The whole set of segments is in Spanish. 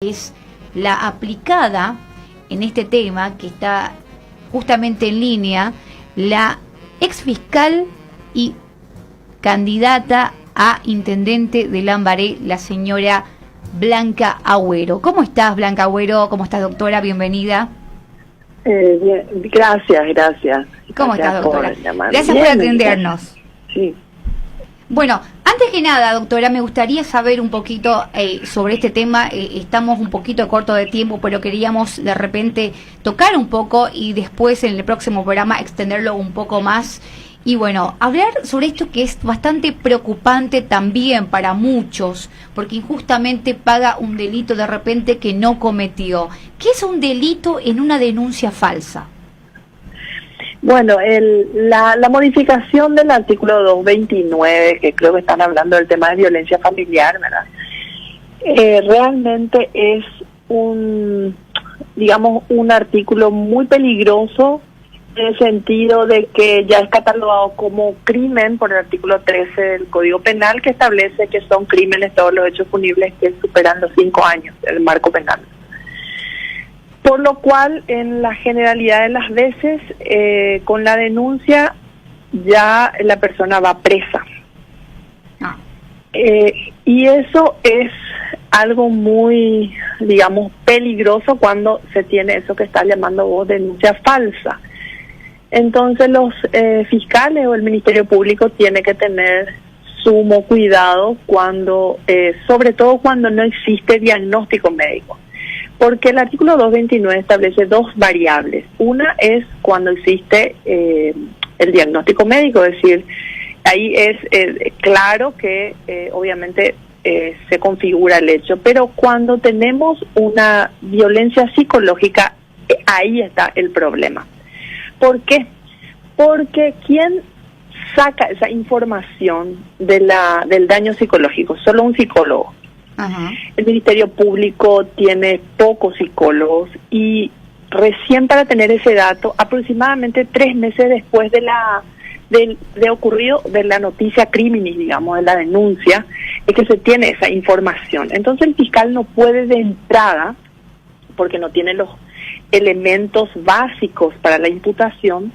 es la aplicada en este tema que está justamente en línea, la ex fiscal y candidata a intendente de Lambaré, la señora Blanca Agüero. ¿Cómo estás, Blanca Agüero? ¿Cómo estás, doctora? Bienvenida. Bien, gracias. ¿Cómo estás, doctora? Gracias bien, por atendernos. Sí. Bueno, antes que nada, doctora, me gustaría saber un poquito sobre este tema. Estamos un poquito corto de tiempo, pero queríamos de repente tocar un poco y después en el próximo programa extenderlo un poco más. Y bueno, hablar sobre esto que es bastante preocupante también para muchos, porque injustamente paga un delito de repente que no cometió. ¿Qué es un delito en una denuncia falsa? Bueno, la modificación del artículo 229, que creo que están hablando del tema de violencia familiar, ¿verdad? Realmente es un artículo muy peligroso, en el sentido de que ya es catalogado como crimen por el artículo 13 del Código Penal, que establece que son crímenes todos los hechos punibles que superan los 5 años del marco penal. Por lo cual, en la generalidad de las veces, con la denuncia ya la persona va presa. Y eso es algo muy, peligroso cuando se tiene eso que está llamando vos denuncia falsa. Entonces los fiscales o el Ministerio Público tiene que tener sumo cuidado cuando, sobre todo cuando no existe diagnóstico médico, porque el artículo 229 establece dos variables. Una es cuando existe el diagnóstico médico, es decir, ahí es claro que obviamente se configura el hecho, pero cuando tenemos una violencia psicológica, ahí está el problema. ¿Por qué? Porque ¿quién saca esa información del daño psicológico? Solo un psicólogo. Ajá. El Ministerio Público tiene pocos psicólogos y recién para tener ese dato, aproximadamente 3 meses después de ocurrido de la noticia criminis, de la denuncia, es que se tiene esa información. Entonces el fiscal no puede de entrada, porque no tiene los elementos básicos para la imputación,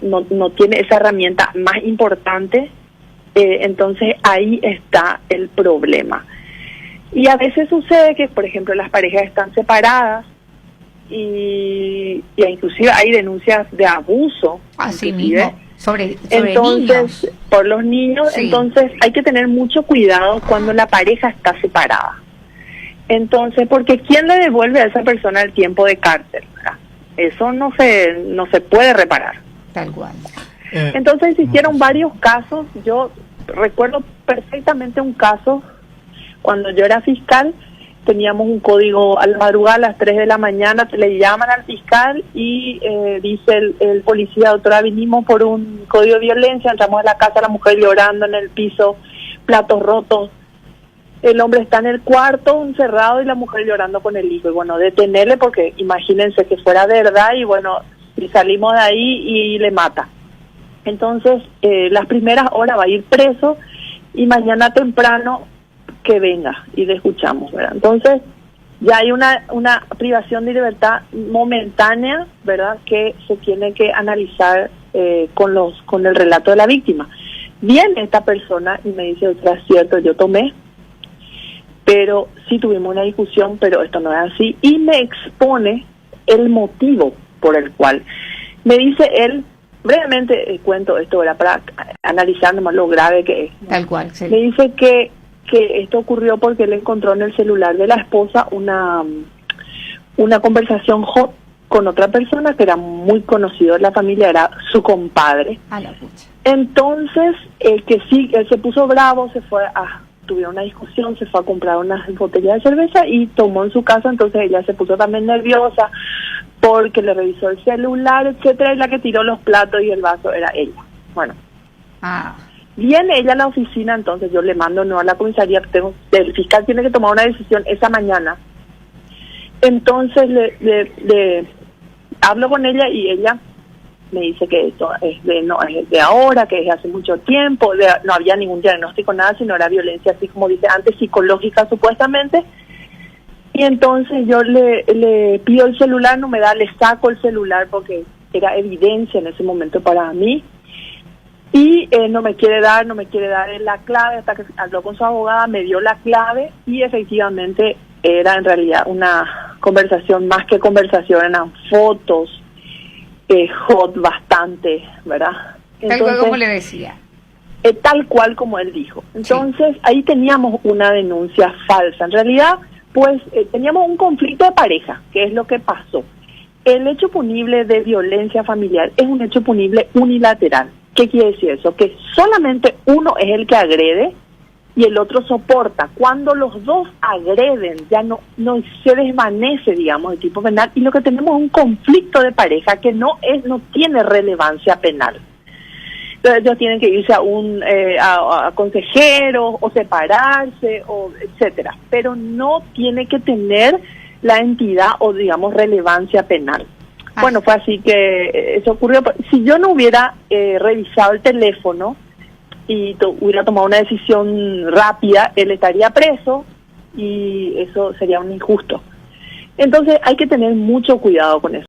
no tiene esa herramienta más importante, entonces ahí está el problema. Y a veces sucede que, por ejemplo, las parejas están separadas y inclusive hay denuncias de abuso. Así mismo, sobre entonces, niños. Por los niños, sí. Entonces hay que tener mucho cuidado cuando la pareja está separada. Entonces, porque ¿quién le devuelve a esa persona el tiempo de cárcel? ¿Verdad? Eso no se puede reparar. Tal cual. Entonces existieron varios casos. Yo recuerdo perfectamente un caso cuando yo era fiscal. Teníamos un código a la madrugada, a las 3 de la mañana, le llaman al fiscal y dice el policía: doctora, vinimos por un código de violencia, entramos a la casa, la mujer llorando en el piso, platos rotos. El hombre está en el cuarto encerrado y la mujer llorando con el hijo. Y bueno, detenerle, porque imagínense que fuera verdad, y bueno, y salimos de ahí y le mata. Entonces, las primeras horas va a ir preso y mañana temprano que venga y le escuchamos, ¿verdad? Entonces, ya hay una privación de libertad momentánea, ¿verdad?, que se tiene que analizar con el relato de la víctima. Viene esta persona y me dice: otra, es cierto, yo tomé, pero sí tuvimos una discusión, pero esto no es así, y me expone el motivo por el cual. Me dice él, brevemente cuento esto, ¿verdad?, para analizar nomás lo grave que es, ¿no? Tal cual, sí. Me dice que esto ocurrió porque él encontró en el celular de la esposa una conversación hot con otra persona que era muy conocido en la familia, era su compadre. A la pucha. Entonces, él se puso bravo, tuvieron una discusión, se fue a comprar unas botellas de cerveza y tomó en su casa. Entonces ella se puso también nerviosa porque le revisó el celular, etcétera, y la que tiró los platos y el vaso era ella. Bueno, viene ella a la oficina, entonces yo le mando no a la comisaría, el fiscal tiene que tomar una decisión esa mañana. Entonces le hablo con ella y ella me dice que esto no es de ahora, que es de hace mucho tiempo, no había ningún diagnóstico, nada, sino era violencia, así como dice antes, psicológica supuestamente. Y entonces yo le pido el celular, no me da, le saco el celular porque era evidencia en ese momento para mí. Y no me quiere dar la clave, hasta que habló con su abogada, me dio la clave y efectivamente era en realidad una conversación, más que conversación, eran fotos, hot bastante, ¿verdad? Tal cual como le decía. Tal cual como él dijo. Entonces, ahí teníamos una denuncia falsa. En realidad, pues, teníamos un conflicto de pareja, que es lo que pasó. El hecho punible de violencia familiar es un hecho punible unilateral. ¿Qué quiere decir eso? Que solamente uno es el que agrede y el otro soporta. Cuando los dos agreden, ya no se desvanece, digamos, el tipo penal, y lo que tenemos es un conflicto de pareja que no tiene relevancia penal. Entonces ellos tienen que irse a consejeros o separarse, o etcétera, pero no tiene que tener la entidad o, digamos, relevancia penal. Bueno, fue así que eso ocurrió. Si yo no hubiera revisado el teléfono y hubiera tomado una decisión rápida, él estaría preso y eso sería un injusto. Entonces hay que tener mucho cuidado con eso.